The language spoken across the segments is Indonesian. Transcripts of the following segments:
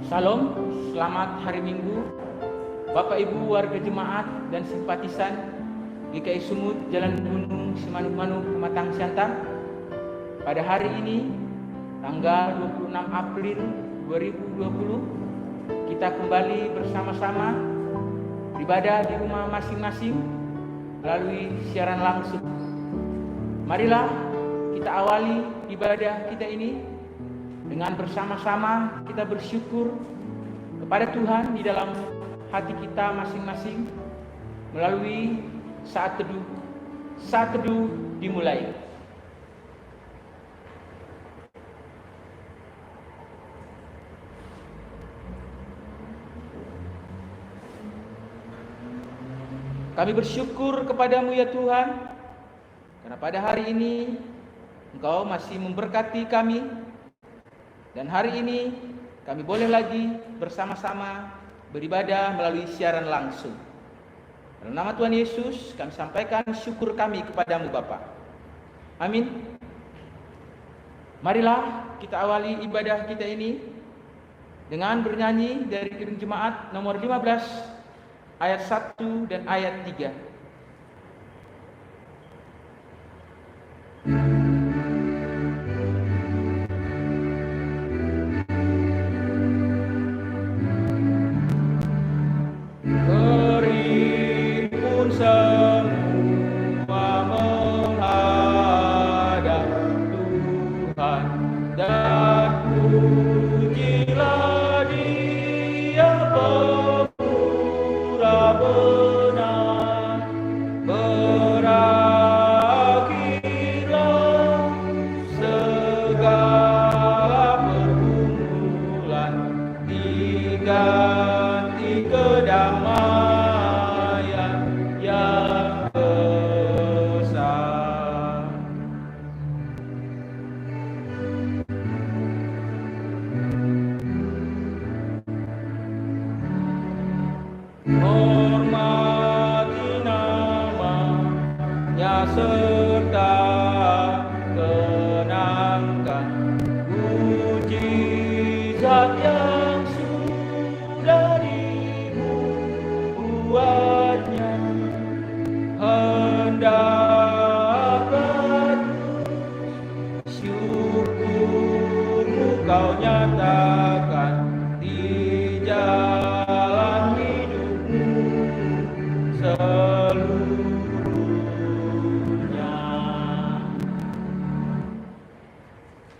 Salam, selamat hari Minggu Bapak Ibu warga jemaat dan simpatisan GKI Sumut Jalan Gunung Simanuk-Manuk Pematang Siantar. Pada hari ini tanggal 26 April 2020 kita kembali bersama-sama beribadah di rumah masing-masing melalui siaran langsung. Marilah kita awali ibadah kita ini dengan bersama-sama kita bersyukur kepada Tuhan di dalam hati kita masing-masing melalui saat teduh. Saat teduh dimulai. Kami bersyukur kepadamu ya Tuhan, karena pada hari ini Engkau masih memberkati kami. Dan hari ini kami boleh lagi bersama-sama beribadah melalui siaran langsung. Dalam nama Tuhan Yesus kami sampaikan syukur kami kepadamu Bapa. Amin. Marilah kita awali ibadah kita ini dengan bernyanyi dari Kidung Jemaat nomor 15 ayat 1 dan ayat 3.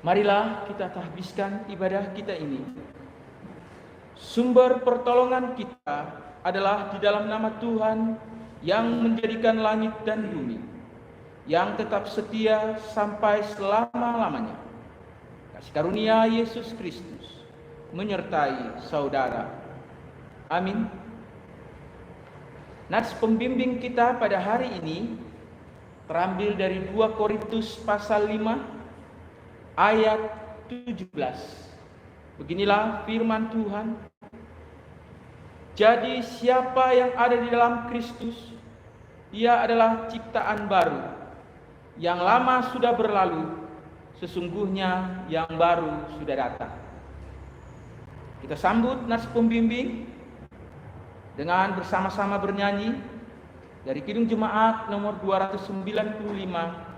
Marilah kita habiskan ibadah kita ini. Sumber pertolongan kita adalah di dalam nama Tuhan yang menjadikan langit dan bumi, yang tetap setia sampai selama-lamanya. Kasih karunia Yesus Kristus menyertai saudara. Amin. Nats pembimbing kita pada hari ini terambil dari 2 Korintus pasal 5 ayat 17. Beginilah firman Tuhan. Jadi siapa yang ada di dalam Kristus, ia adalah ciptaan baru. Yang lama sudah berlalu, sesungguhnya yang baru sudah datang. Kita sambut nats pembimbing dengan bersama-sama bernyanyi dari Kidung Jemaat nomor 295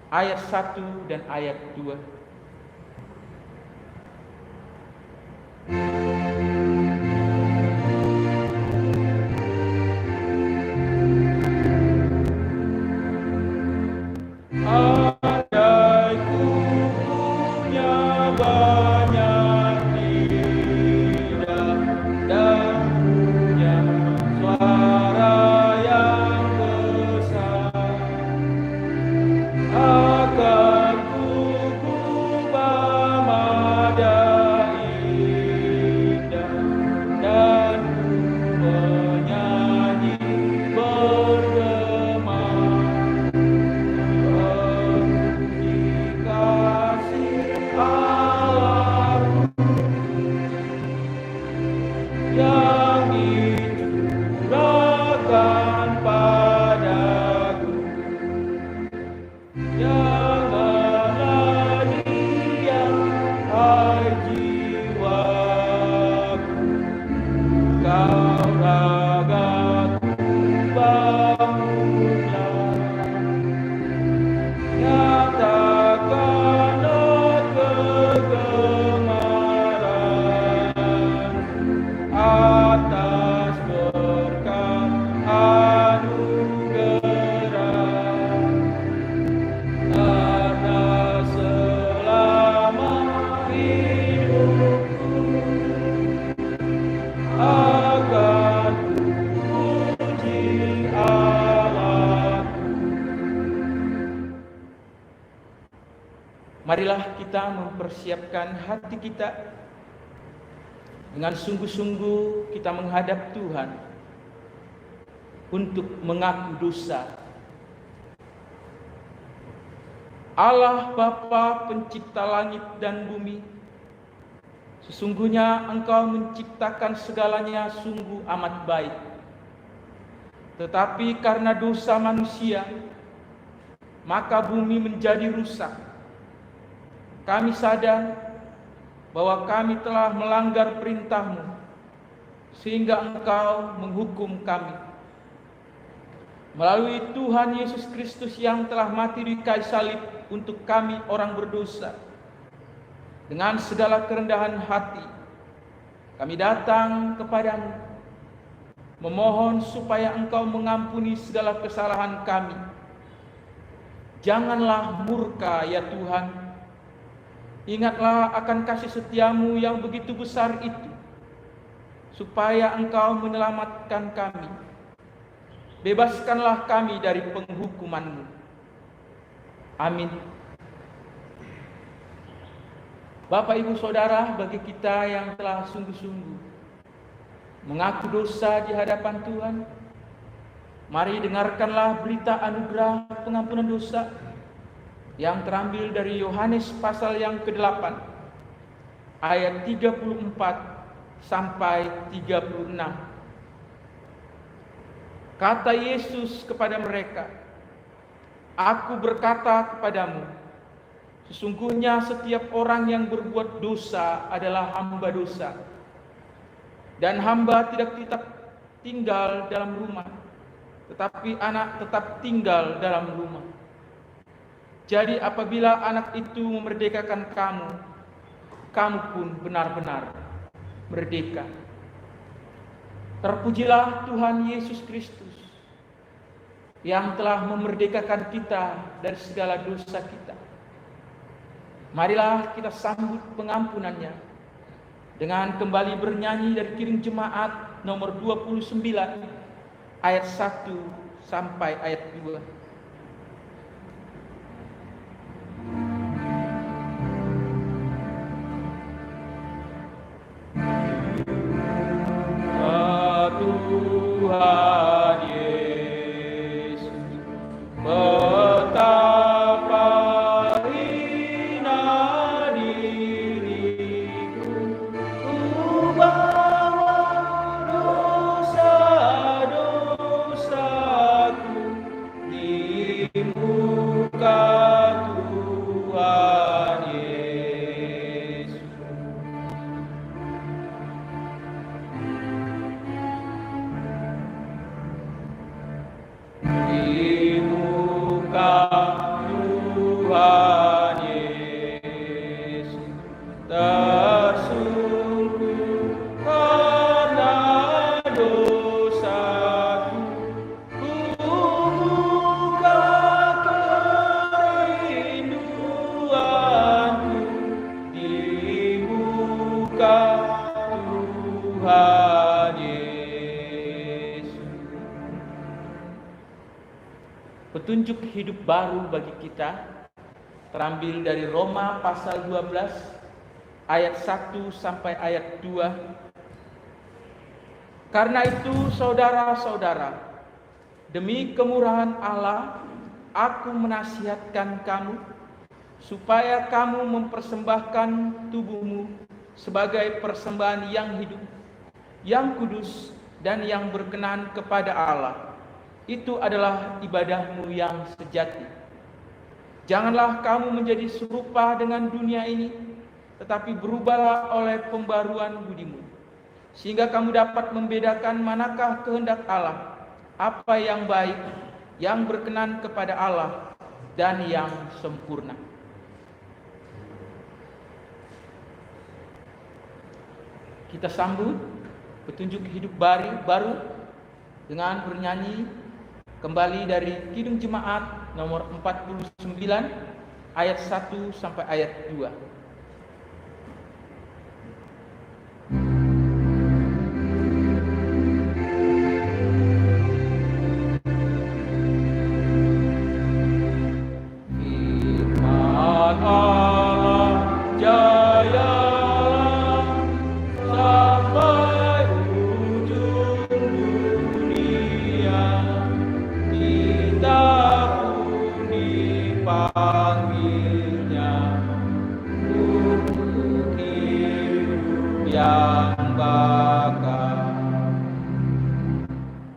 ayat 1 dan ayat 2. Akan kuku kita mempersiapkan hati kita dengan sungguh-sungguh kita menghadap Tuhan untuk mengaku dosa. Allah Bapa pencipta langit dan bumi, sesungguhnya Engkau menciptakan segalanya sungguh amat baik. Tetapi karena dosa manusia, maka bumi menjadi rusak. Kami sadar bahwa kami telah melanggar perintah-Mu, sehingga Engkau menghukum kami. Melalui Tuhan Yesus Kristus yang telah mati di kayu salib untuk kami orang berdosa, dengan segala kerendahan hati, kami datang kepadamu, memohon supaya Engkau mengampuni segala kesalahan kami. Janganlah murka ya Tuhan. Ingatlah akan kasih setia-Mu yang begitu besar itu, supaya Engkau menyelamatkan kami. Bebaskanlah kami dari penghukuman-Mu. Amin. Bapak, Ibu, Saudara, bagi kita yang telah sungguh-sungguh mengaku dosa di hadapan Tuhan, mari dengarkanlah berita anugerah pengampunan dosa yang terambil dari Yohanes pasal yang ke-8 ayat 34 sampai 36. Kata Yesus kepada mereka, "Aku berkata kepadamu, sesungguhnya setiap orang yang berbuat dosa adalah hamba dosa. Dan hamba tidak tetap tinggal dalam rumah, tetapi anak tetap tinggal dalam rumah. Jadi apabila anak itu memerdekakan kamu, kamu pun benar-benar merdeka." Terpujilah Tuhan Yesus Kristus yang telah memerdekakan kita dari segala dosa kita. Marilah kita sambut pengampunannya dengan kembali bernyanyi dari Kiring Jemaat nomor 29 ayat 1 sampai ayat 2. Tuhan Yesus, betapa hina diriku, ku bawa dosa-dosaku di muka Tuhan Yesus. Di muka Tuhan Yesus tersungkur karena dosaku, ku buka kerinduanku di muka Tuhan Yesus. Petunjuk hidup baru bagi kita terambil dari Roma pasal 12 ayat 1 sampai ayat 2. Karena itu saudara-saudara, demi kemurahan Allah, aku menasihatkan kamu supaya kamu mempersembahkan tubuhmu sebagai persembahan yang hidup, yang kudus, dan yang berkenan kepada Allah. Itu adalah ibadahmu yang sejati. Janganlah kamu menjadi serupa dengan dunia ini, tetapi berubahlah oleh pembaruan budimu, sehingga kamu dapat membedakan manakah kehendak Allah, apa yang baik, yang berkenan kepada Allah, dan yang sempurna. Kita sambut petunjuk hidup baru dengan bernyanyi kembali dari Kidung Jemaat nomor 49 ayat 1 sampai ayat 2. Firman Allah dan bakar.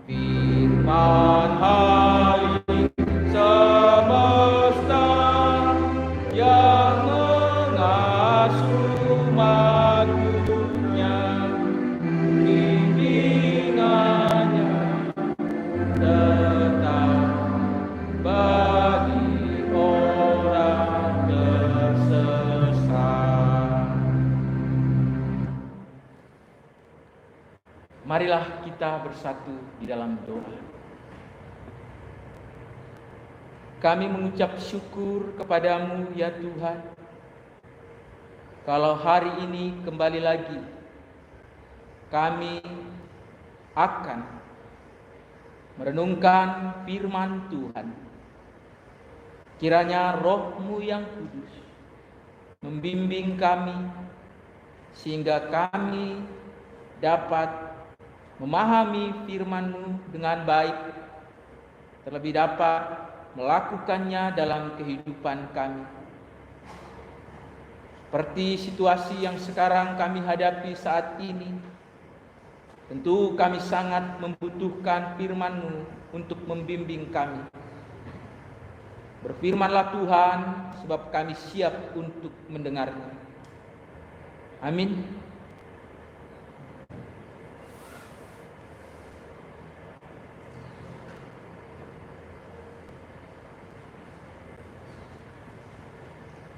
Firman hari semesta yang mengasuh makhluknya, bimbingannya tetap bagi orang tersesat. Marilah kita bersatu di dalam doa. Kami mengucap syukur kepadamu ya Tuhan, kalau hari ini kembali lagi kami akan merenungkan firman Tuhan. Kiranya Roh-Mu yang kudus membimbing kami sehingga kami dapat memahami firman-Mu dengan baik, terlebih dapat melakukannya dalam kehidupan kami. Seperti situasi yang sekarang kami hadapi saat ini, tentu kami sangat membutuhkan firman-Mu untuk membimbing kami. Berfirmanlah Tuhan, sebab kami siap untuk mendengarnya. Amin.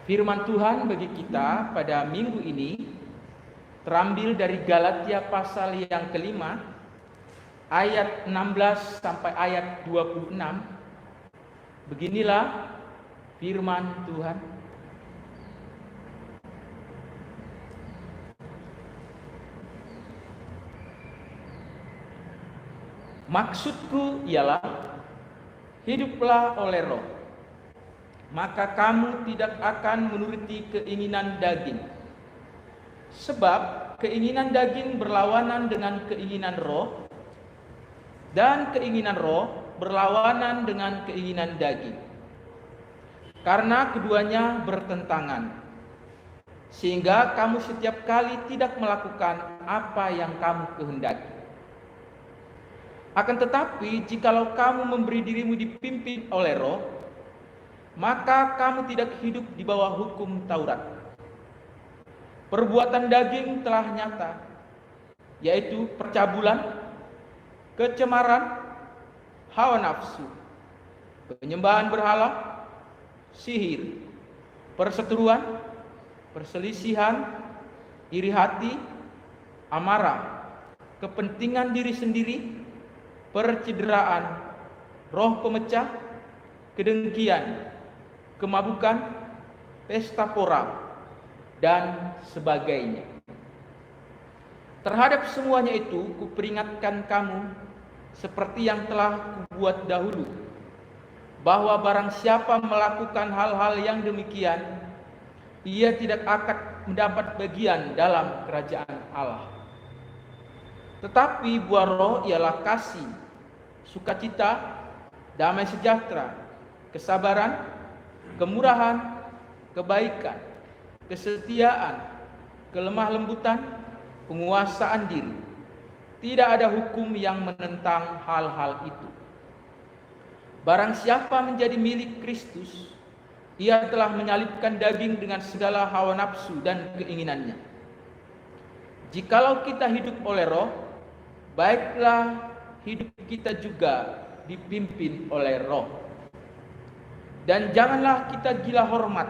Firman Tuhan bagi kita pada minggu ini terambil dari Galatia pasal yang kelima, ayat 16 sampai ayat 26. Beginilah firman Tuhan. Maksudku ialah, hiduplah oleh Roh, maka kamu tidak akan menuruti keinginan daging. Sebab keinginan daging berlawanan dengan keinginan roh, dan keinginan roh berlawanan dengan keinginan daging. Karena keduanya bertentangan, sehingga kamu setiap kali tidak melakukan apa yang kamu kehendaki. Akan tetapi, jikalau kamu memberi dirimu dipimpin oleh Roh, maka kamu tidak hidup di bawah hukum Taurat. Perbuatan daging telah nyata, yaitu percabulan, kecemaran, hawa nafsu, penyembahan berhala, sihir, perseteruan, perselisihan, iri hati, amarah, kepentingan diri sendiri, percideraan, roh pemecah, kedengkian, kemabukan, pesta pora, dan sebagainya. Terhadap semuanya itu kuperingatkan kamu seperti yang telah kubuat dahulu, bahwa barang siapa melakukan hal-hal yang demikian, ia tidak akan mendapat bagian dalam kerajaan Allah. Tetapi buah roh ialah kasih, sukacita, damai sejahtera, kesabaran, kemurahan, kebaikan, kesetiaan, kelemah lembutan, penguasaan diri. Tidak ada hukum yang menentang hal-hal itu. Barang siapa menjadi milik Kristus, ia telah menyalibkan daging dengan segala hawa nafsu dan keinginannya. Jikalau kita hidup oleh Roh, baiklah hidup kita juga dipimpin oleh Roh. Dan janganlah kita gila hormat,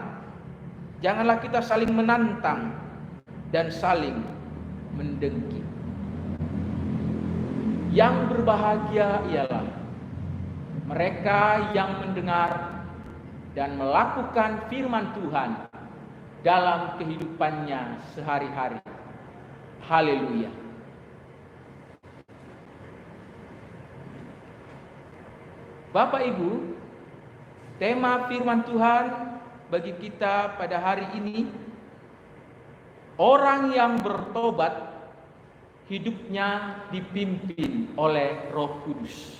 janganlah kita saling menantang dan saling mendengki. Yang berbahagia ialah mereka yang mendengar dan melakukan firman Tuhan dalam kehidupannya sehari-hari. Haleluya. Bapak Ibu, tema firman Tuhan bagi kita pada hari ini, orang yang bertobat hidupnya dipimpin oleh Roh Kudus.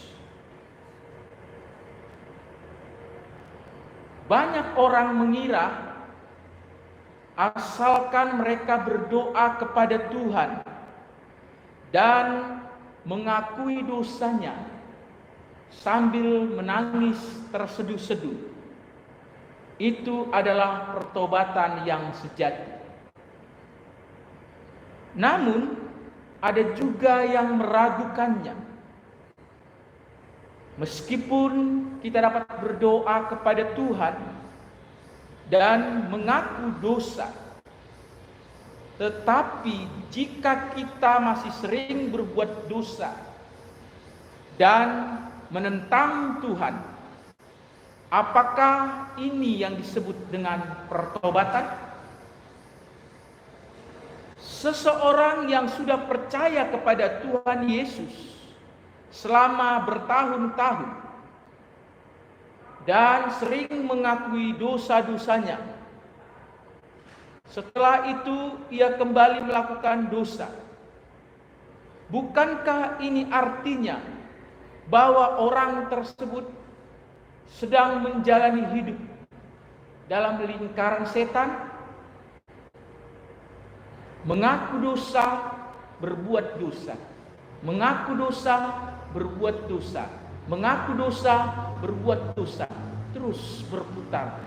Banyak orang mengira asalkan mereka berdoa kepada Tuhan dan mengakui dosanya sambil menangis terseduh-seduh. Itu adalah pertobatan yang sejati. Namun ada juga yang meragukannya. Meskipun kita dapat berdoa kepada Tuhan dan mengaku dosa, tetapi jika kita masih sering berbuat dosa dan menentang Tuhan, apakah ini yang disebut dengan pertobatan? Seseorang yang sudah percaya kepada Tuhan Yesus selama bertahun-tahun dan sering mengakui dosa-dosanya, setelah itu ia kembali melakukan dosa. Bukankah ini artinya bahwa orang tersebut sedang menjalani hidup dalam lingkaran setan? Mengaku dosa, berbuat dosa. Mengaku dosa, berbuat dosa. Mengaku dosa, berbuat dosa. Terus berputar.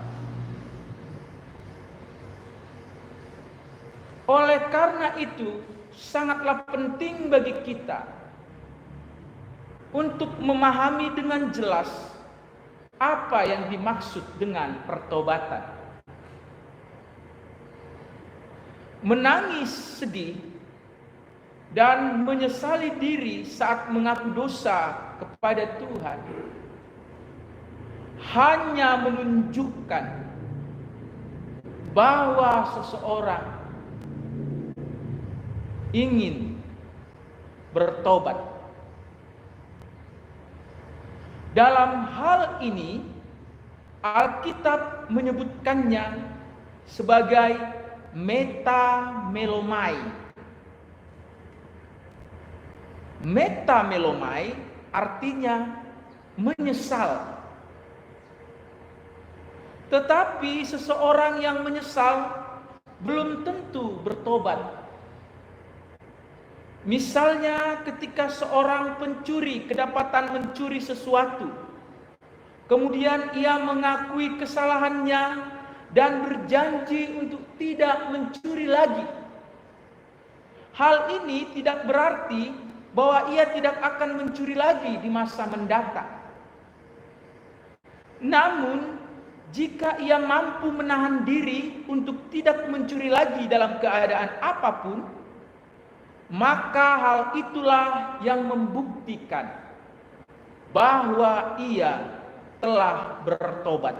Oleh karena itu, sangatlah penting bagi kita untuk memahami dengan jelas apa yang dimaksud dengan pertobatan. Menangis sedih dan menyesali diri saat mengaku dosa kepada Tuhan hanya menunjukkan bahwa seseorang ingin bertobat. Dalam hal ini Alkitab menyebutkannya sebagai metamelomai. Metamelomai artinya menyesal. Tetapi seseorang yang menyesal belum tentu bertobat. Misalnya ketika seorang pencuri kedapatan mencuri sesuatu, kemudian ia mengakui kesalahannya dan berjanji untuk tidak mencuri lagi. Hal ini tidak berarti bahwa ia tidak akan mencuri lagi di masa mendatang. Namun, jika ia mampu menahan diri untuk tidak mencuri lagi dalam keadaan apapun, maka hal itulah yang membuktikan bahwa ia telah bertobat.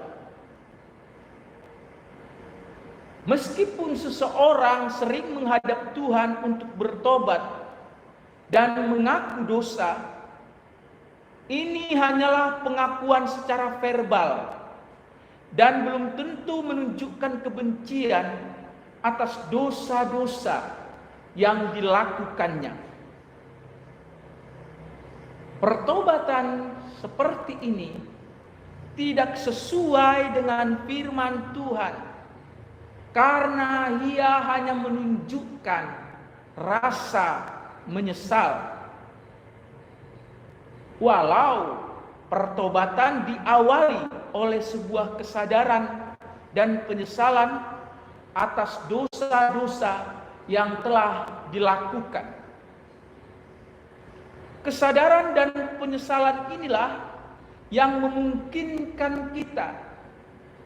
Meskipun seseorang sering menghadap Tuhan untuk bertobat dan mengaku dosa, ini hanyalah pengakuan secara verbal dan belum tentu menunjukkan kebencian atas dosa-dosa yang dilakukannya. Pertobatan seperti ini tidak sesuai dengan firman Tuhan, karena ia hanya menunjukkan rasa menyesal. Walau pertobatan diawali oleh sebuah kesadaran dan penyesalan atas dosa-dosa yang telah dilakukan. Kesadaran dan penyesalan inilah yang memungkinkan kita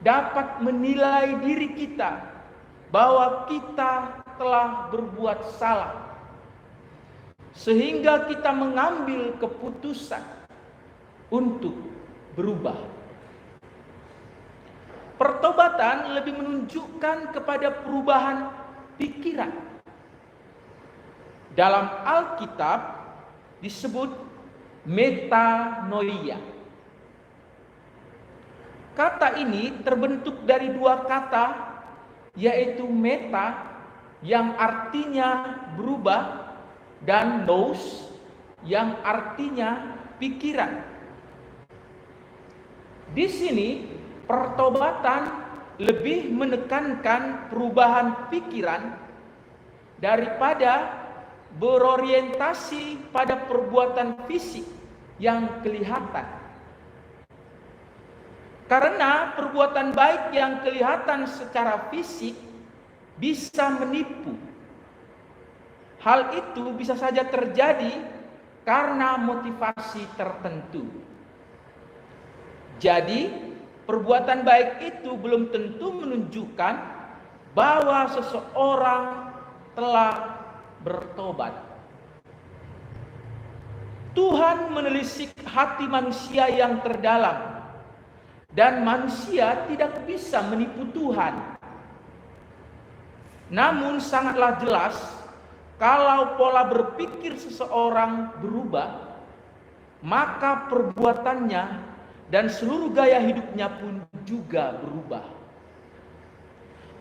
dapat menilai diri kita bahwa kita telah berbuat salah, sehingga kita mengambil keputusan untuk berubah. Pertobatan lebih menunjukkan kepada perubahan pikiran. Dalam Alkitab disebut metanoia. Kata ini terbentuk dari dua kata, yaitu meta yang artinya berubah dan nous yang artinya pikiran. Di sini pertobatan lebih menekankan perubahan pikiran daripada berorientasi pada perbuatan fisik yang kelihatan. Karena perbuatan baik yang kelihatan secara fisik bisa menipu. Hal itu bisa saja terjadi karena motivasi tertentu. Jadi, perbuatan baik itu belum tentu menunjukkan bahwa seseorang telah bertobat. Tuhan menelisik hati manusia yang terdalam, dan manusia tidak bisa menipu Tuhan. Namun sangatlah jelas kalau pola berpikir seseorang berubah, maka perbuatannya dan seluruh gaya hidupnya pun juga berubah.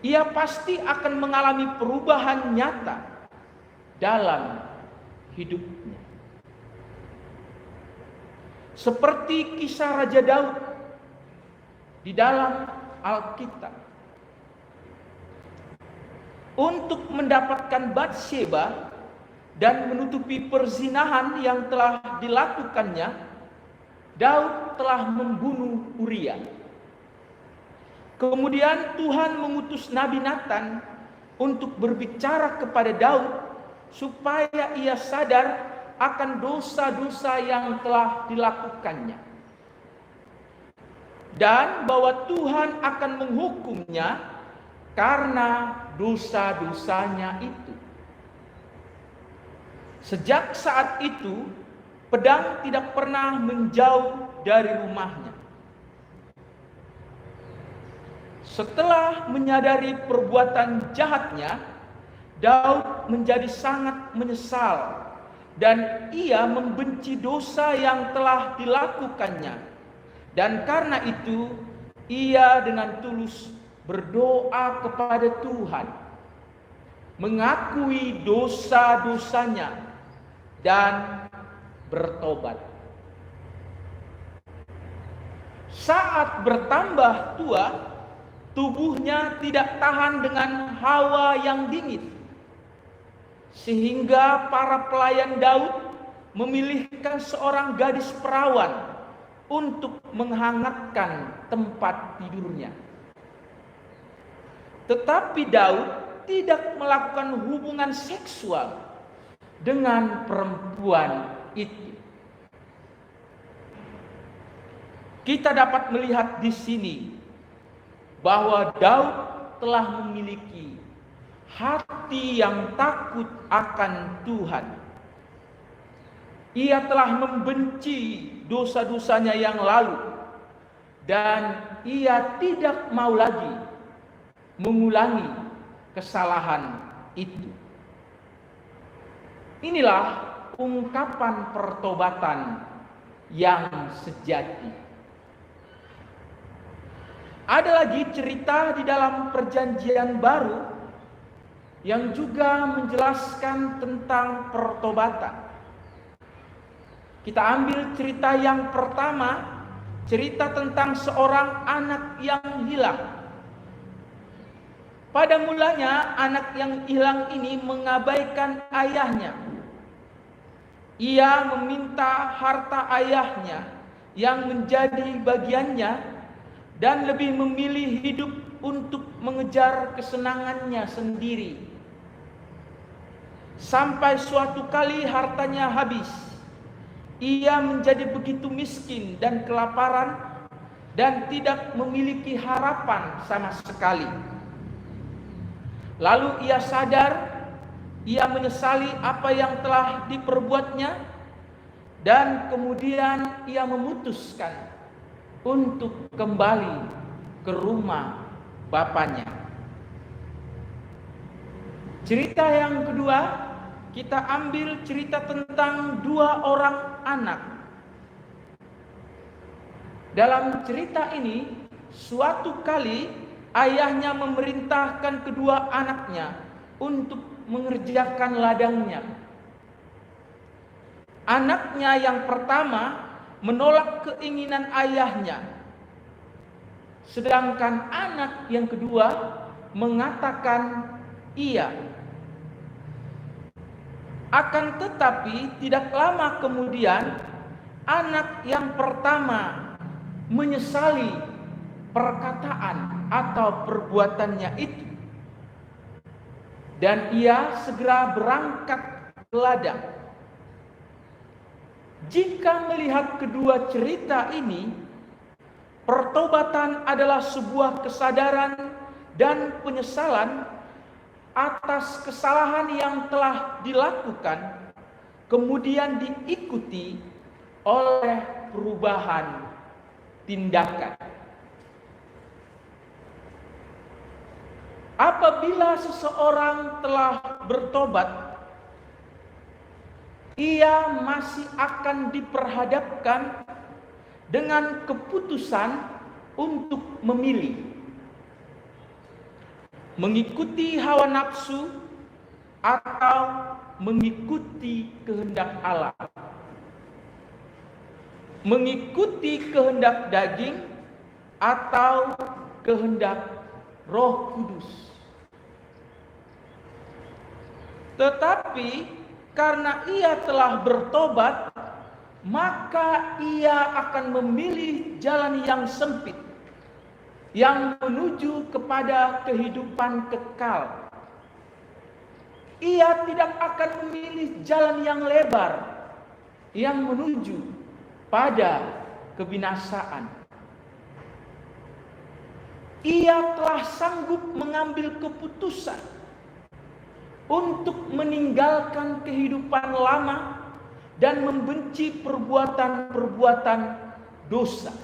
Ia pasti akan mengalami perubahan nyata dalam hidupnya. Seperti kisah Raja Daud di dalam Alkitab. Untuk mendapatkan Batsheba dan menutupi perzinahan yang telah dilakukannya, Daud telah membunuh Uria. Kemudian Tuhan mengutus Nabi Nathan untuk berbicara kepada Daud supaya ia sadar akan dosa-dosa yang telah dilakukannya, dan bahwa Tuhan akan menghukumnya karena dosa-dosanya itu. Sejak saat itu, pedang tidak pernah menjauh dari rumahnya. Setelah menyadari perbuatan jahatnya, Daud menjadi sangat menyesal dan ia membenci dosa yang telah dilakukannya. Dan karena itu, ia dengan tulus berdoa kepada Tuhan, mengakui dosa-dosanya dan bertobat. Saat bertambah tua, tubuhnya tidak tahan dengan hawa yang dingin, sehingga para pelayan Daud memilihkan seorang gadis perawan untuk menghangatkan tempat tidurnya. Tetapi Daud tidak melakukan hubungan seksual dengan perempuan itu. Kita dapat melihat di sini bahwa Daud telah memiliki hati yang takut akan Tuhan. Ia telah membenci dosa-dosanya yang lalu, dan ia tidak mau lagi mengulangi kesalahan itu. Inilah ungkapan pertobatan yang sejati. Ada lagi cerita di dalam Perjanjian Baru yang juga menjelaskan tentang pertobatan. Kita ambil cerita yang pertama, cerita tentang seorang anak yang hilang. Pada mulanya anak yang hilang ini mengabaikan ayahnya. Ia meminta harta ayahnya yang menjadi bagiannya dan lebih memilih hidup untuk mengejar kesenangannya sendiri. Sampai suatu kali hartanya habis. Ia menjadi begitu miskin dan kelaparan dan tidak memiliki harapan sama sekali. Lalu ia sadar, ia menyesali apa yang telah diperbuatnya, dan kemudian ia memutuskan untuk kembali ke rumah bapaknya. Cerita yang kedua, kita ambil cerita tentang dua orang anak. Dalam cerita ini, suatu kali ayahnya memerintahkan kedua anaknya untuk mengerjakan ladangnya. Anaknya yang pertama menolak keinginan ayahnya. Sedangkan anak yang kedua mengatakan iya. Akan tetapi tidak lama kemudian anak yang pertama menyesali perkataan atau perbuatannya itu, dan ia segera berangkat ke ladang. Jika melihat kedua cerita ini, pertobatan adalah sebuah kesadaran dan penyesalan atas kesalahan yang telah dilakukan, kemudian diikuti oleh perubahan tindakan. Apabila seseorang telah bertobat, ia masih akan diperhadapkan dengan keputusan untuk memilih mengikuti hawa nafsu atau mengikuti kehendak Allah, mengikuti kehendak daging atau kehendak Roh Kudus. Tetapi karena ia telah bertobat, maka ia akan memilih jalan yang sempit yang menuju kepada kehidupan kekal. Ia tidak akan memilih jalan yang lebar yang menuju pada kebinasaan. Ia telah sanggup mengambil keputusan untuk meninggalkan kehidupan lama dan membenci perbuatan-perbuatan dosa.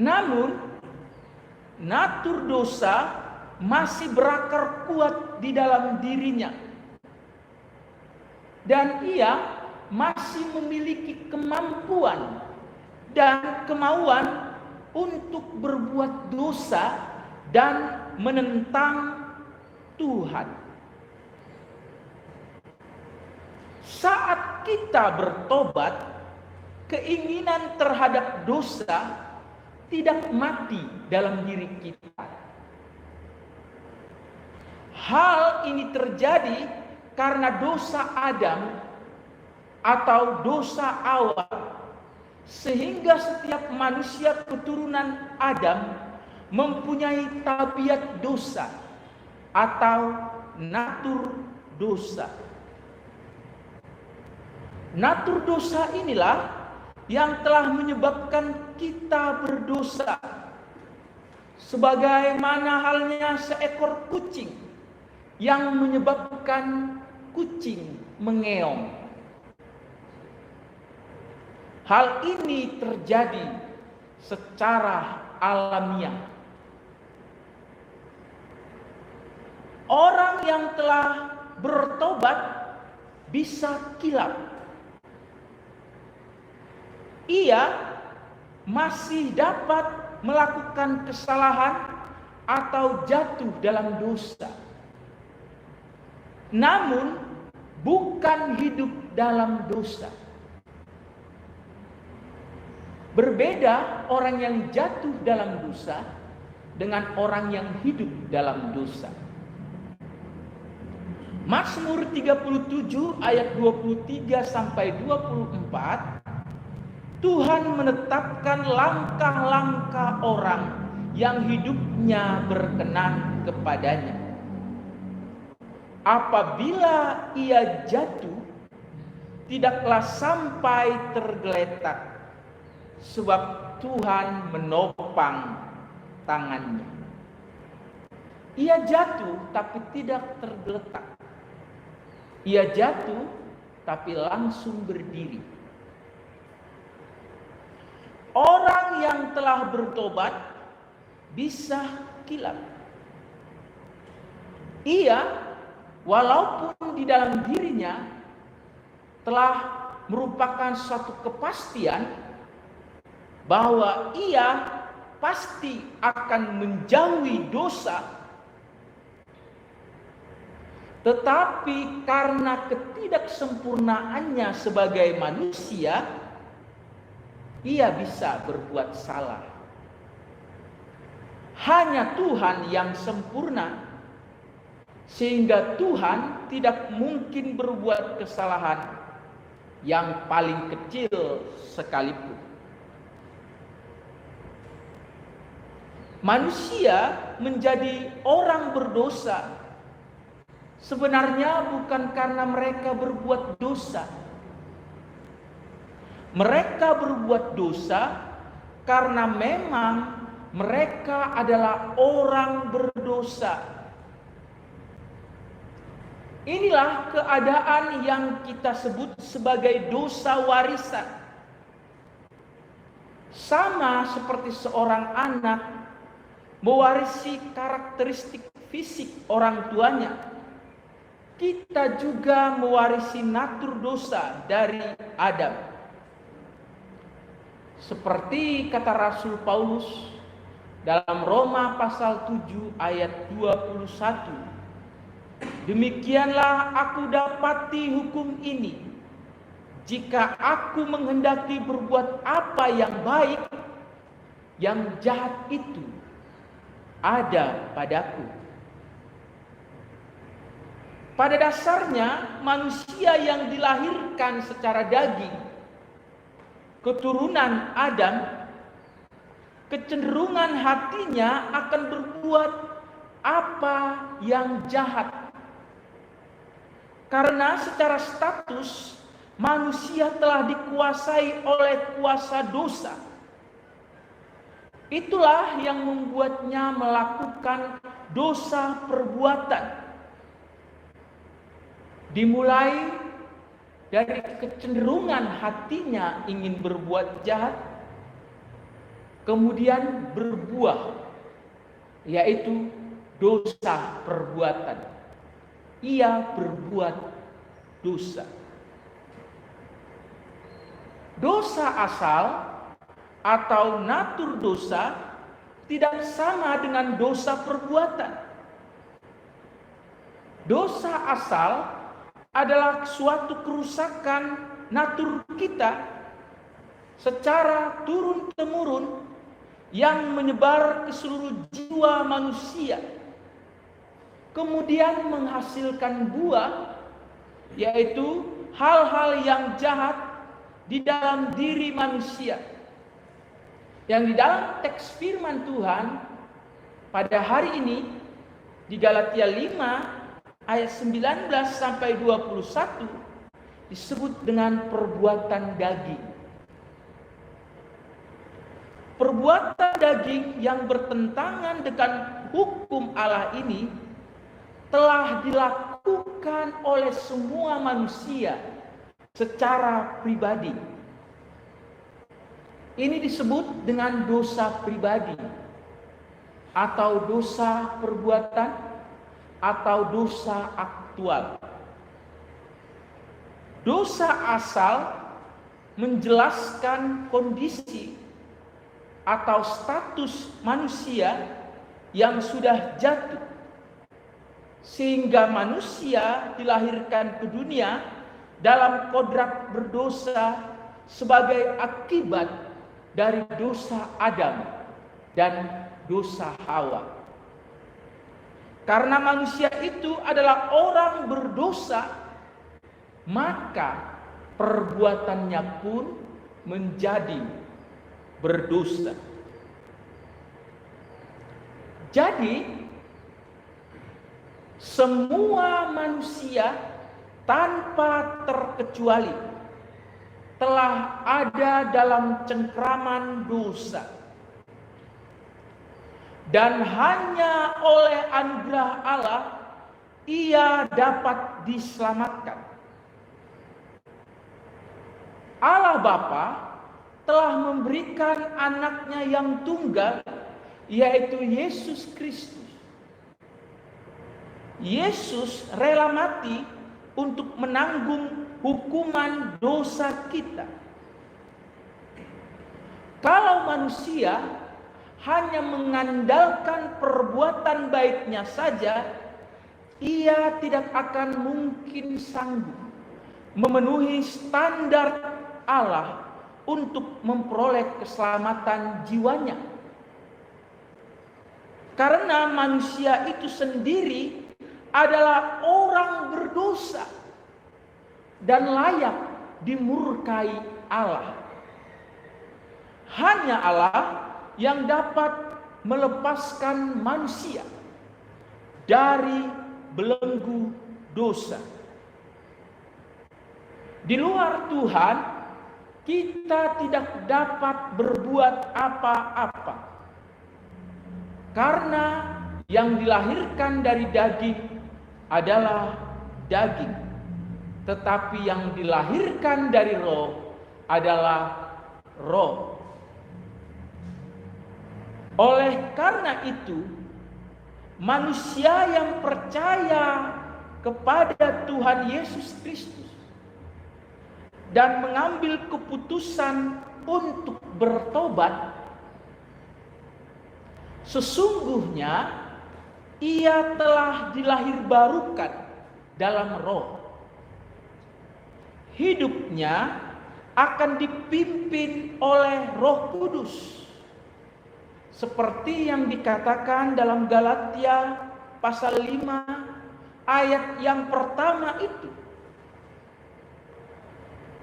Namun, natur dosa masih berakar kuat di dalam dirinya, dan ia masih memiliki kemampuan dan kemauan untuk berbuat dosa dan menentang Tuhan. Saat kita bertobat, keinginan terhadap dosa tidak mati dalam diri kita. Hal ini terjadi karena dosa Adam atau dosa awal, sehingga setiap manusia keturunan Adam mempunyai tabiat dosa atau natur dosa. Natur dosa inilah yang telah menyebabkan kita berdosa. Sebagaimana halnya seekor kucing yang menyebabkan kucing mengeong. Hal ini terjadi secara alamiah. Orang yang telah bertobat bisa kilap. Ia masih dapat melakukan kesalahan atau jatuh dalam dosa, namun bukan hidup dalam dosa. Berbeda orang yang jatuh dalam dosa dengan orang yang hidup dalam dosa. Mazmur 37 ayat 23 sampai 24, Tuhan menetapkan langkah-langkah orang yang hidupnya berkenan kepadanya. Apabila ia jatuh, tidaklah sampai tergeletak, sebab Tuhan menopang tangannya. Ia jatuh tapi tidak tergeletak. Ia jatuh tapi langsung berdiri. Orang yang telah bertobat bisa kilap. Ia, walaupun di dalam dirinya telah merupakan suatu kepastian bahwa ia pasti akan menjauhi dosa, tetapi karena ketidaksempurnaannya sebagai manusia, ia bisa berbuat salah. Hanya Tuhan yang sempurna, sehingga Tuhan tidak mungkin berbuat kesalahan yang paling kecil sekalipun. Manusia menjadi orang berdosa sebenarnya bukan karena mereka berbuat dosa. Mereka berbuat dosa karena memang mereka adalah orang berdosa. Inilah keadaan yang kita sebut sebagai dosa warisan. Sama seperti seorang anak mewarisi karakteristik fisik orang tuanya, kita juga mewarisi natur dosa dari Adam. Seperti kata Rasul Paulus dalam Roma pasal 7 ayat 21, demikianlah aku dapati hukum ini, jika aku menghendaki berbuat apa yang baik, yang jahat itu ada padaku. Pada dasarnya manusia yang dilahirkan secara daging, keturunan Adam, kecenderungan hatinya akan berbuat apa yang jahat. Karena secara status manusia telah dikuasai oleh kuasa dosa. Itulah yang membuatnya melakukan dosa perbuatan. Dimulai dari kecenderungan hatinya ingin berbuat jahat, kemudian berbuah, yaitu dosa perbuatan. Ia berbuat dosa. Dosa asal atau natur dosa tidak sama dengan dosa perbuatan. Dosa asal adalah suatu kerusakan natur kita secara turun-temurun yang menyebar ke seluruh jiwa manusia, kemudian menghasilkan buah, yaitu hal-hal yang jahat di dalam diri manusia. Yang di dalam teks firman Tuhan pada hari ini di Galatia 5 ayat 19 sampai 21 disebut dengan perbuatan daging. Perbuatan daging yang bertentangan dengan hukum Allah ini telah dilakukan oleh semua manusia secara pribadi. Ini disebut dengan dosa pribadi atau dosa perbuatan atau dosa aktual. Dosa asal menjelaskan kondisi atau status manusia yang sudah jatuh, sehingga manusia dilahirkan ke dunia dalam kodrat berdosa sebagai akibat dari dosa Adam dan dosa Hawa. Karena manusia itu adalah orang berdosa, maka perbuatannya pun menjadi berdosa. Jadi semua manusia tanpa terkecuali telah ada dalam cengkraman dosa. Dan hanya oleh anugerah Allah ia dapat diselamatkan. Allah Bapa telah memberikan anaknya yang tunggal, yaitu Yesus Kristus. Yesus rela mati untuk menanggung hukuman dosa kita. Kalau manusia hanya mengandalkan perbuatan baiknya saja, ia tidak akan mungkin sanggup memenuhi standar Allah untuk memperoleh keselamatan jiwanya. Karena manusia itu sendiri adalah orang berdosa dan layak dimurkai Allah. Hanya Allah yang dapat melepaskan manusia dari belenggu dosa. Di luar Tuhan, kita tidak dapat berbuat apa-apa. Karena yang dilahirkan dari daging adalah daging, tetapi yang dilahirkan dari roh adalah roh. Oleh karena itu, manusia yang percaya kepada Tuhan Yesus Kristus dan mengambil keputusan untuk bertobat, sesungguhnya ia telah dilahirbarukan dalam roh. Hidupnya akan dipimpin oleh Roh Kudus, seperti yang dikatakan dalam Galatia pasal 5 ayat yang pertama itu.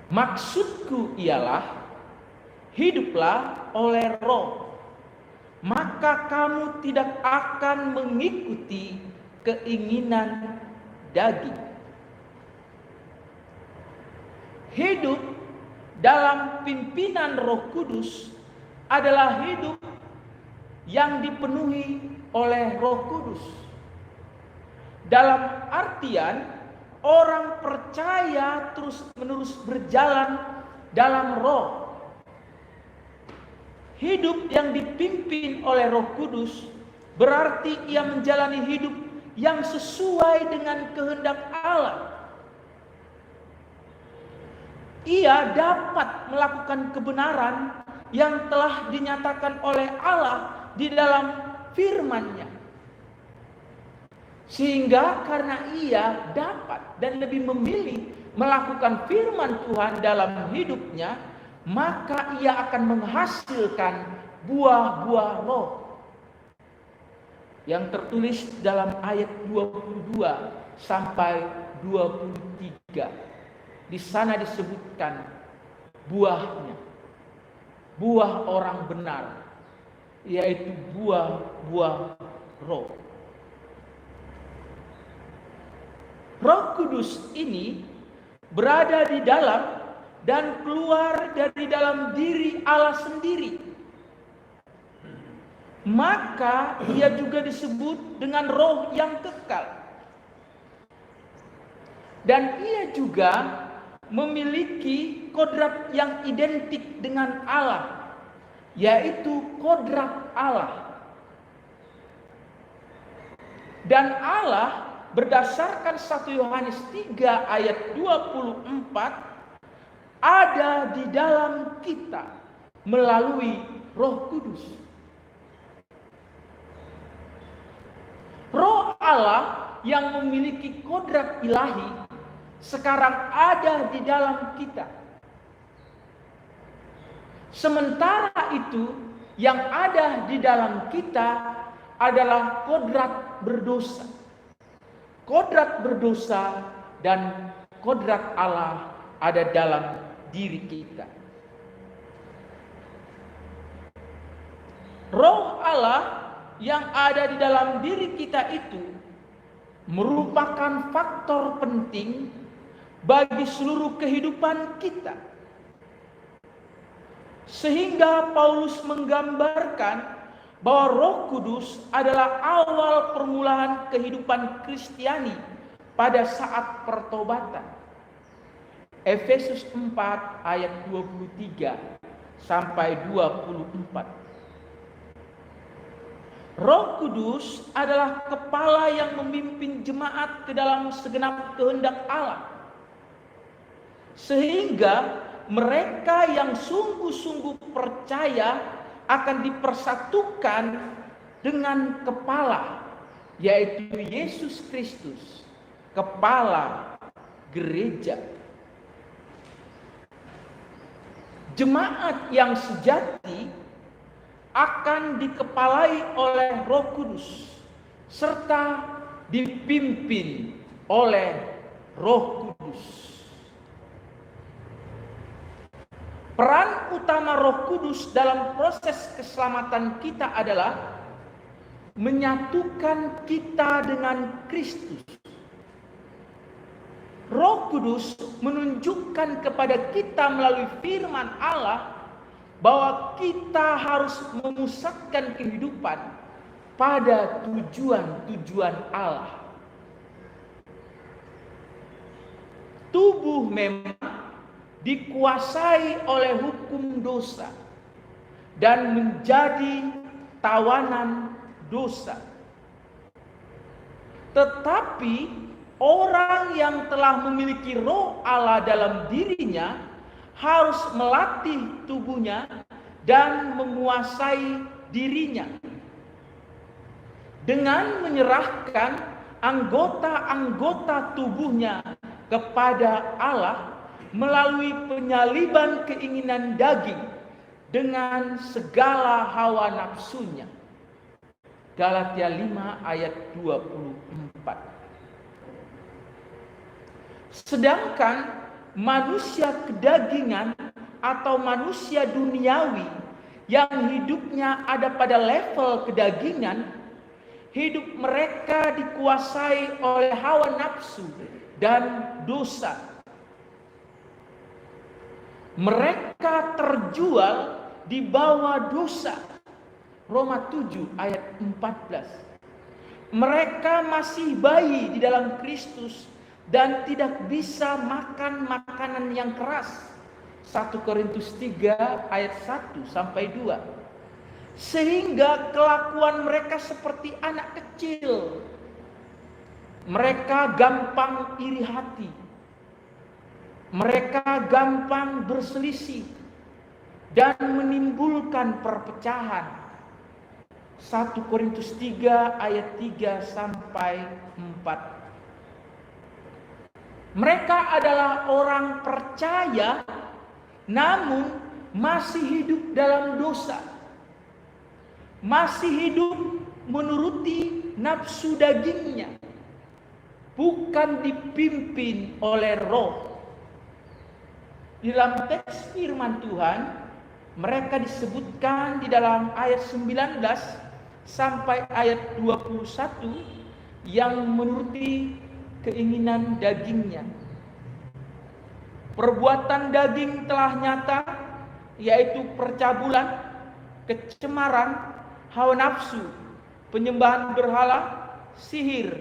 Maksudku ialah, hiduplah oleh roh, maka kamu tidak akan mengikuti keinginan daging. Hidup dalam pimpinan Roh Kudus adalah hidup yang dipenuhi oleh Roh Kudus. Dalam artian, orang percaya terus-menerus berjalan dalam roh. Hidup yang dipimpin oleh Roh Kudus berarti ia menjalani hidup yang sesuai dengan kehendak Allah. Ia dapat melakukan kebenaran yang telah dinyatakan oleh Allah di dalam firman-Nya. Sehingga karena ia dapat dan lebih memilih melakukan firman Tuhan dalam hidupnya, maka ia akan menghasilkan buah-buah roh yang tertulis dalam ayat 22 sampai 23. Di sana disebutkan buahnya, buah orang benar, yaitu buah-buah roh. Roh Kudus ini berada di dalam dan keluar dari dalam diri Allah sendiri. Maka ia juga disebut dengan roh yang kekal. Dan ia juga memiliki kodrat yang identik dengan Allah, yaitu kodrat Allah. Dan Allah berdasarkan 1 Yohanes 3 ayat 24 ada di dalam kita melalui Roh Kudus. Roh Allah yang memiliki kodrat ilahi sekarang ada di dalam kita. Sementara itu yang ada di dalam kita adalah kodrat berdosa. Kodrat berdosa dan kodrat Allah ada dalam diri kita. Roh Allah yang ada di dalam diri kita itu merupakan faktor penting bagi seluruh kehidupan kita. Sehingga Paulus menggambarkan bahwa Roh Kudus adalah awal permulaan kehidupan Kristiani pada saat pertobatan. Efesus 4 ayat 23 sampai 24. Roh Kudus adalah kepala yang memimpin jemaat ke dalam segenap kehendak Allah. Sehingga mereka yang sungguh-sungguh percaya akan dipersatukan dengan kepala, yaitu Yesus Kristus, kepala gereja. Jemaat yang sejati akan dikepalai oleh Roh Kudus serta dipimpin oleh Roh Kudus. Peran utama Roh Kudus dalam proses keselamatan kita adalah menyatukan kita dengan Kristus. Roh Kudus menunjukkan kepada kita melalui firman Allah bahwa kita harus memusatkan kehidupan pada tujuan-tujuan Allah. Tubuh memang dikuasai oleh hukum dosa dan menjadi tawanan dosa. Tetapi orang yang telah memiliki roh Allah dalam dirinya harus melatih tubuhnya dan menguasai dirinya dengan menyerahkan anggota-anggota tubuhnya kepada Allah melalui penyaliban keinginan daging dengan segala hawa nafsunya. Galatia 5 ayat 24. Sedangkan manusia kedagingan atau manusia duniawi yang hidupnya ada pada level kedagingan, hidup mereka dikuasai oleh hawa nafsu dan dosa. Mereka terjual di bawah dosa. Roma 7 ayat 14. Mereka masih bayi di dalam Kristus dan tidak bisa makan makanan yang keras. 1 Korintus 3 ayat 1 sampai 2. Sehingga kelakuan mereka seperti anak kecil. Mereka gampang iri hati. Mereka gampang berselisih dan menimbulkan perpecahan. 1 Korintus 3 ayat 3 sampai 4. Mereka adalah orang percaya namun masih hidup dalam dosa. Masih hidup menuruti nafsu dagingnya. Bukan dipimpin oleh roh. Di dalam teks firman Tuhan, mereka disebutkan di dalam ayat 19 sampai ayat 21 yang menuruti keinginan dagingnya. Perbuatan daging telah nyata, yaitu percabulan, kecemaran, hawa nafsu, penyembahan berhala, sihir,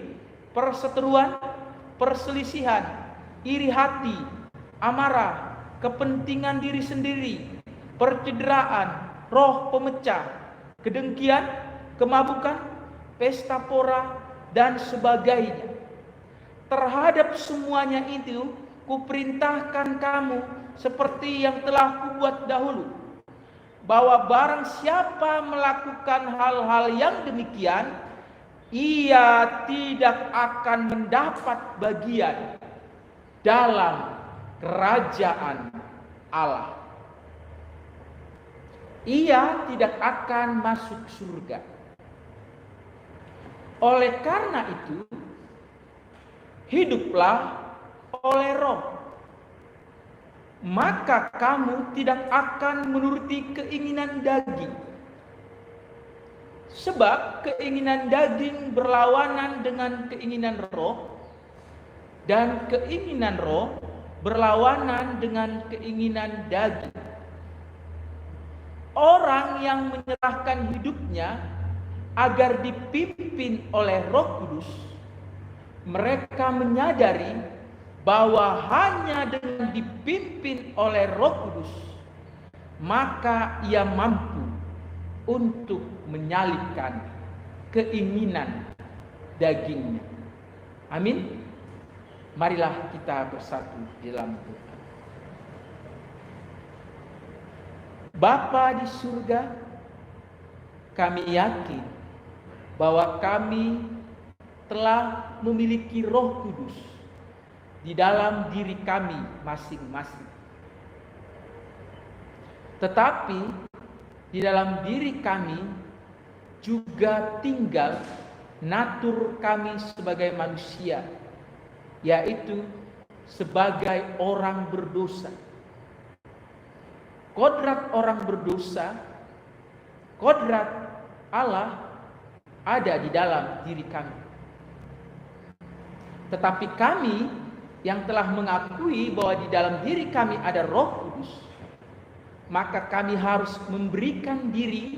perseteruan, perselisihan, iri hati, amarah, kepentingan diri sendiri, percederaan, roh pemecah, kedengkian, kemabukan, pesta pora, dan sebagainya. Terhadap semuanya itu, kuperintahkan kamu seperti yang telah kubuat dahulu, bahwa barang siapa melakukan hal-hal yang demikian, ia tidak akan mendapat bagian dalam kerajaan Allah. Ia tidak akan masuk surga. Oleh karena itu, hiduplah oleh roh. Maka kamu tidak akan menuruti keinginan daging. Sebab keinginan daging berlawanan dengan keinginan roh, dan keinginan roh berlawanan dengan keinginan daging. Orang yang menyerahkan hidupnya agar dipimpin oleh Roh Kudus, mereka menyadari bahwa hanya dengan dipimpin oleh Roh Kudus, maka ia mampu untuk menyalibkan keinginan dagingnya. Amin. Marilah kita bersatu di dalam doa. Bapa di surga, kami yakin bahwa kami telah memiliki Roh Kudus di dalam diri kami masing-masing. Tetapi di dalam diri kami juga tinggal natur kami sebagai manusia, yaitu sebagai orang berdosa. Kodrat orang berdosa, kodrat Allah ada di dalam diri kami. Tetapi kami yang telah mengakui bahwa di dalam diri kami ada Roh Kudus, maka kami harus memberikan diri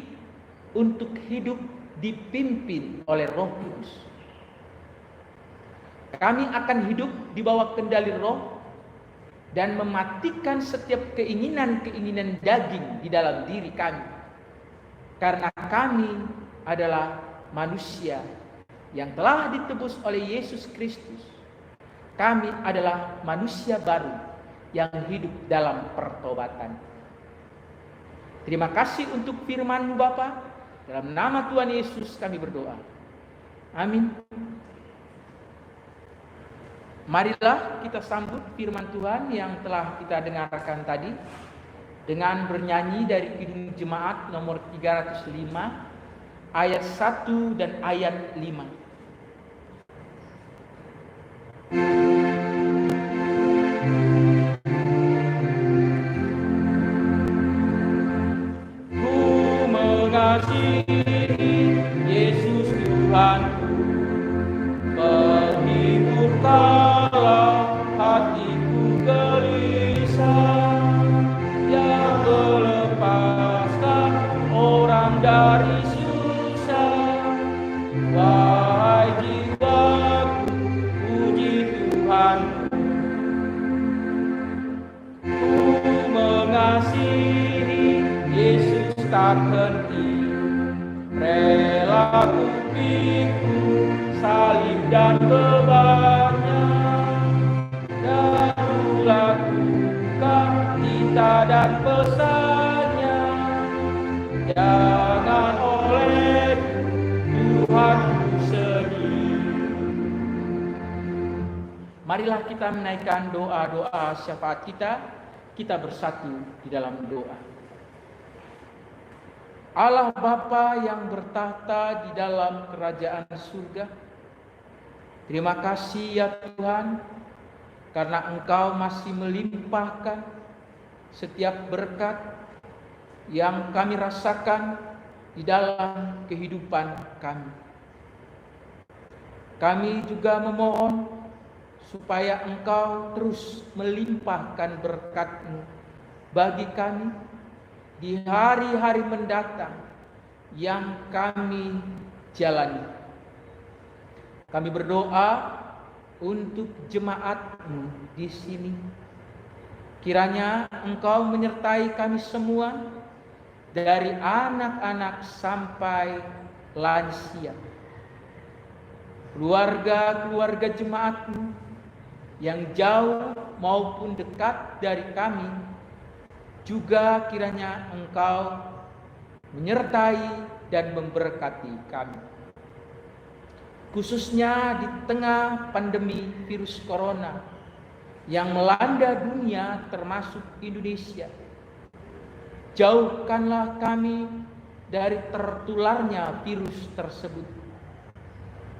untuk hidup dipimpin oleh Roh Kudus. Kami akan hidup di bawah kendali Roh dan mematikan setiap keinginan-keinginan daging di dalam diri kami. Karena kami adalah manusia yang telah ditebus oleh Yesus Kristus. Kami adalah manusia baru yang hidup dalam pertobatan. Terima kasih untuk firman-Mu Bapa. Dalam nama Tuhan Yesus kami berdoa. Amin. Marilah kita sambut firman Tuhan yang telah kita dengarkan tadi dengan bernyanyi dari Kidung Jemaat nomor 305 ayat 1 dan ayat 5. Yesus Tuhanku, penghiburkanlah hatiku gelisah, yang melepaskan orang dari susah. Wahai jiwaku, puji Tuhanku. Ku mengasihi Yesus tak henti, rela ku pikul salib dan bebannya, dan ku lakukan cinta dan pesannya. Jangan oleh Tuhan ku sedih. Marilah kita menaikkan doa-doa syafaat kita bersatu di dalam doa. Allah Bapa yang bertahta di dalam kerajaan surga, terima kasih ya Tuhan, karena Engkau masih melimpahkan setiap berkat yang kami rasakan di dalam kehidupan kami. Kami juga memohon supaya Engkau terus melimpahkan berkat-Mu bagi kami di hari-hari mendatang yang kami jalani. Kami berdoa untuk jemaat-Mu di sini. Kiranya Engkau menyertai kami semua, dari anak-anak sampai lansia. Keluarga-keluarga jemaat-Mu yang jauh maupun dekat dari kami, juga kiranya Engkau menyertai dan memberkati kami. Khususnya di tengah pandemi virus corona yang melanda dunia termasuk Indonesia. Jauhkanlah kami dari tertularnya virus tersebut,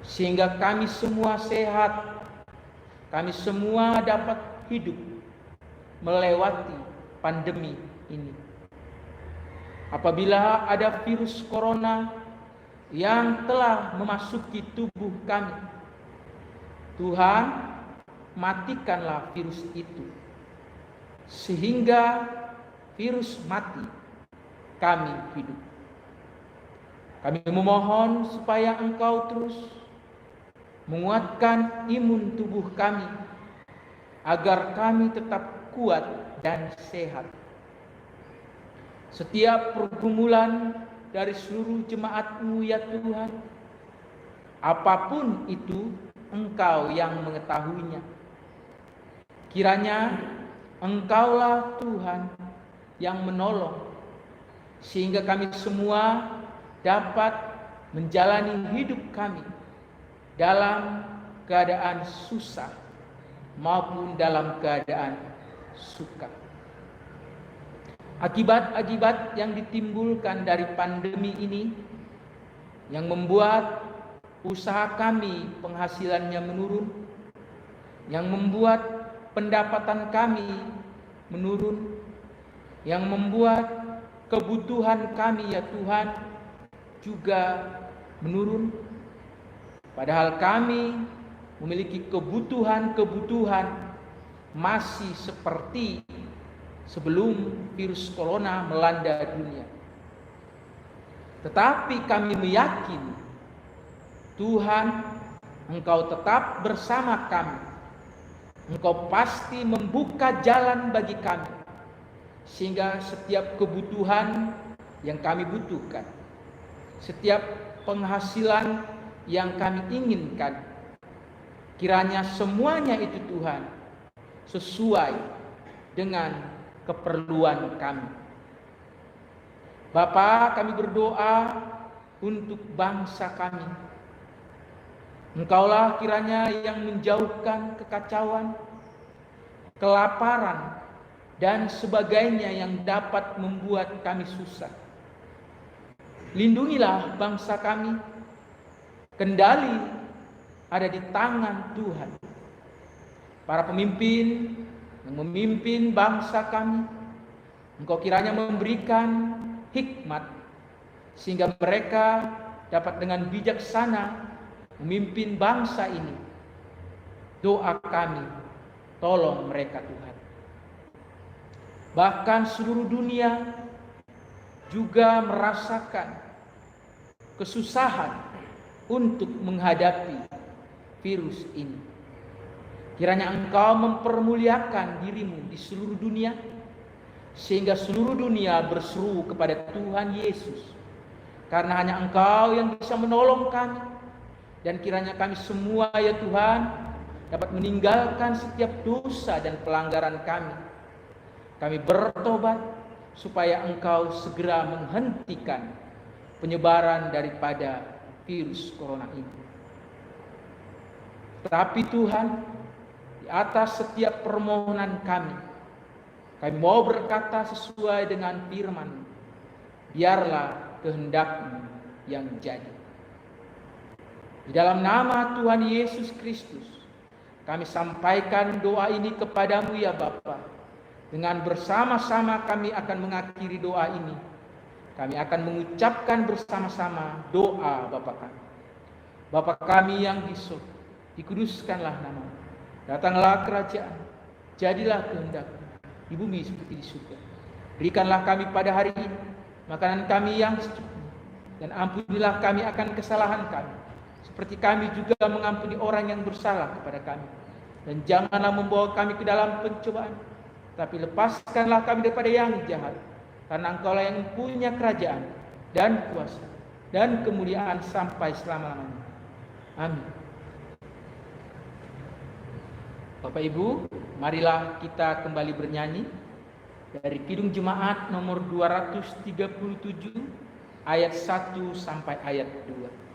sehingga kami semua sehat, kami semua dapat hidup melewati pandemi ini. Apabila ada virus corona yang telah memasuki tubuh kami, Tuhan, matikanlah virus itu, sehingga virus mati, kami hidup. Kami memohon supaya Engkau terus menguatkan imun tubuh kami, agar kami tetap kuat dan sehat. Setiap pergumulan dari seluruh jemaat-Mu ya Tuhan, apapun itu Engkau yang mengetahuinya. Kiranya Engkaulah Tuhan yang menolong, sehingga kami semua dapat menjalani hidup kami dalam keadaan susah maupun dalam keadaan suka. Akibat-akibat yang ditimbulkan dari pandemi ini yang membuat usaha kami penghasilannya menurun, yang membuat pendapatan kami menurun, yang membuat kebutuhan kami ya Tuhan juga menurun. Padahal kami memiliki kebutuhan masih seperti sebelum virus corona melanda dunia. Tetapi kami meyakini Tuhan, Engkau tetap bersama kami. Engkau pasti membuka jalan bagi kami, sehingga setiap kebutuhan yang kami butuhkan, setiap penghasilan yang kami inginkan, kiranya semuanya itu Tuhan sesuai dengan keperluan kami. Bapa, kami berdoa untuk bangsa kami. Engkaulah kiranya yang menjauhkan kekacauan, kelaparan, dan sebagainya yang dapat membuat kami susah. Lindungilah bangsa kami. Kendali ada di tangan Tuhan. Para pemimpin yang memimpin bangsa kami, Engkau kiranya memberikan hikmat sehingga mereka dapat dengan bijaksana memimpin bangsa ini. Doa kami, tolong mereka Tuhan. Bahkan seluruh dunia juga merasakan kesusahan untuk menghadapi virus ini. Kiranya Engkau mempermuliakan dirimu di seluruh dunia, sehingga seluruh dunia berseru kepada Tuhan Yesus. Karena hanya Engkau yang bisa menolong kami. Dan kiranya kami semua ya Tuhan dapat meninggalkan setiap dosa dan pelanggaran kami. Kami bertobat supaya Engkau segera menghentikan penyebaran daripada virus corona ini. Tetapi Tuhan, di atas setiap permohonan kami mau berkata sesuai dengan firman-Mu. Biarlah kehendak-Mu yang jadi. Di dalam nama Tuhan Yesus Kristus, kami sampaikan doa ini kepadamu ya Bapa. Dengan bersama-sama kami akan mengakhiri doa ini. Kami akan mengucapkan bersama-sama doa Bapa kami. Bapa kami yang di surga, dikuduskanlah nama-Mu. Datanglah kerajaan, jadilah kehendak-Mu di bumi seperti di surga. Berikanlah kami pada hari ini makanan kami yang secukupnya, dan ampunilah kami akan kesalahan kami, seperti kami juga mengampuni orang yang bersalah kepada kami. Dan janganlah membawa kami ke dalam pencobaan, tapi lepaskanlah kami daripada yang jahat. Karena Engkaulah yang punya kerajaan dan kuasa dan kemuliaan sampai selama-lamanya. Amin. Bapak Ibu, marilah kita kembali bernyanyi dari Kidung Jemaat nomor 237 ayat 1 sampai ayat 2.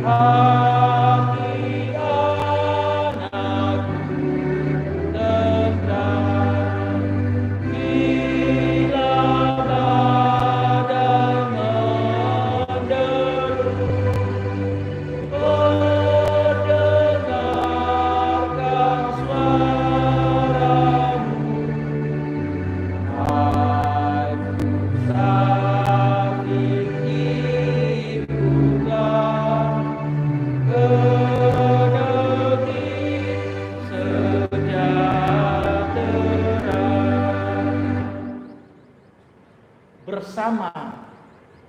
hati anakku tenang bila badai menderu. Dengarkan suaramu, hai musafir ikutlah ke negeri sejahtera. Bersama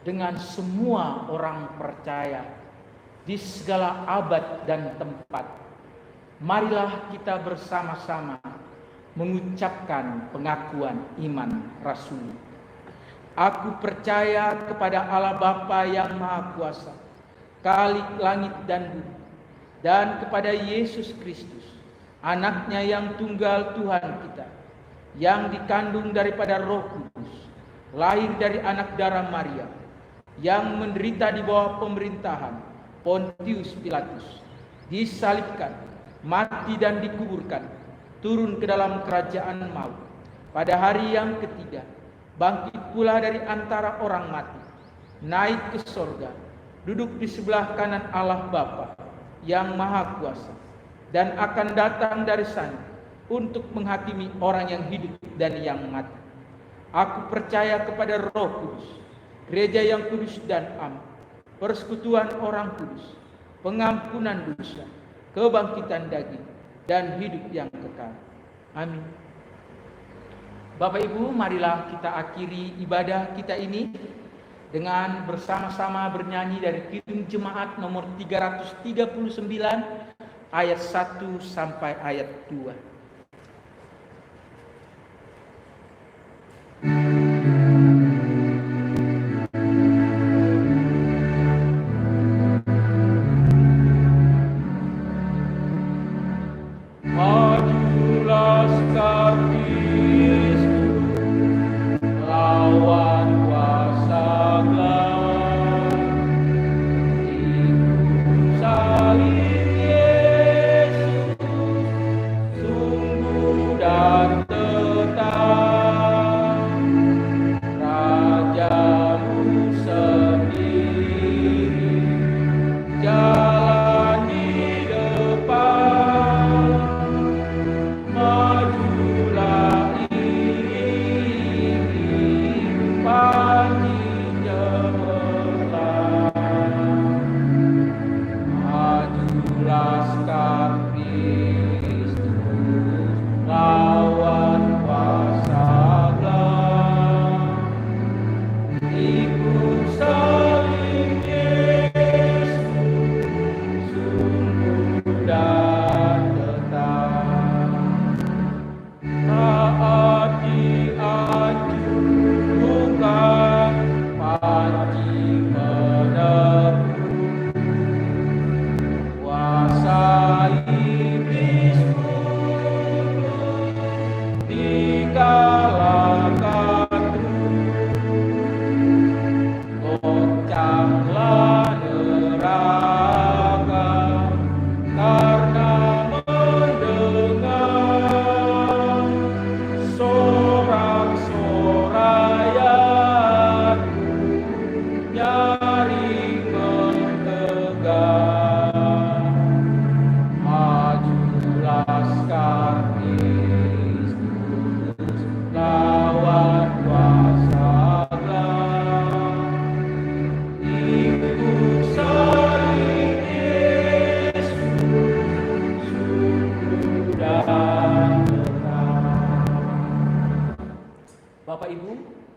dengan semua orang percaya di segala abad dan tempat, marilah kita bersama-sama mengucapkan pengakuan iman rasuli. Aku percaya kepada Allah Bapa yang Maha Kuasa, Khalik langit dan bumi, dan kepada Yesus Kristus, Anaknya yang tunggal Tuhan kita, yang dikandung daripada Roh Kudus, lahir dari anak darah Maria, yang menderita di bawah pemerintahan Pontius Pilatus, disalibkan, mati dan dikuburkan, turun ke dalam kerajaan maut. Pada hari yang ketiga, bangkit pula dari antara orang mati, naik ke sorga, duduk di sebelah kanan Allah Bapa yang Maha Kuasa, dan akan datang dari sana untuk menghakimi orang yang hidup dan yang mati. Aku percaya kepada Roh Kudus, gereja yang kudus dan am, persekutuan orang kudus, pengampunan dosa, kebangkitan daging, dan hidup yang kekal. Amin. Bapak Ibu, marilah kita akhiri ibadah kita ini dengan bersama-sama bernyanyi dari Kidung Jemaat nomor 339 ayat 1 sampai ayat 2.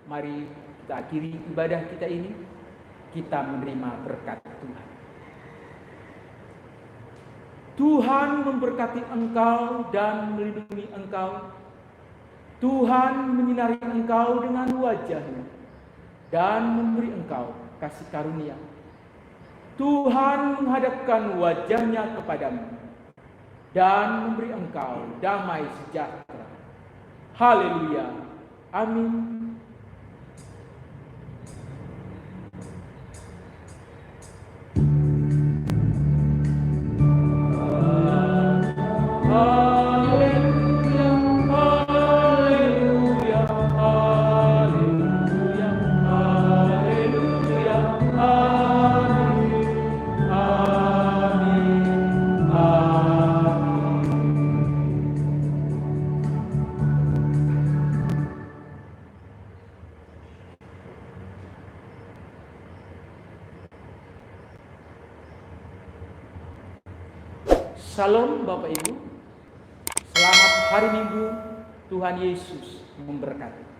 Mari kita akhiri ibadah kita ini, kita menerima berkat Tuhan. Tuhan memberkati engkau dan melindungi engkau. Tuhan menyinari engkau dengan wajah-Nya dan memberi engkau kasih karunia. Tuhan menghadapkan wajah-Nya kepadamu dan memberi engkau damai sejahtera. Haleluya. Amin. Shalom Bapak Ibu. Selamat hari Minggu. Tuhan Yesus memberkati.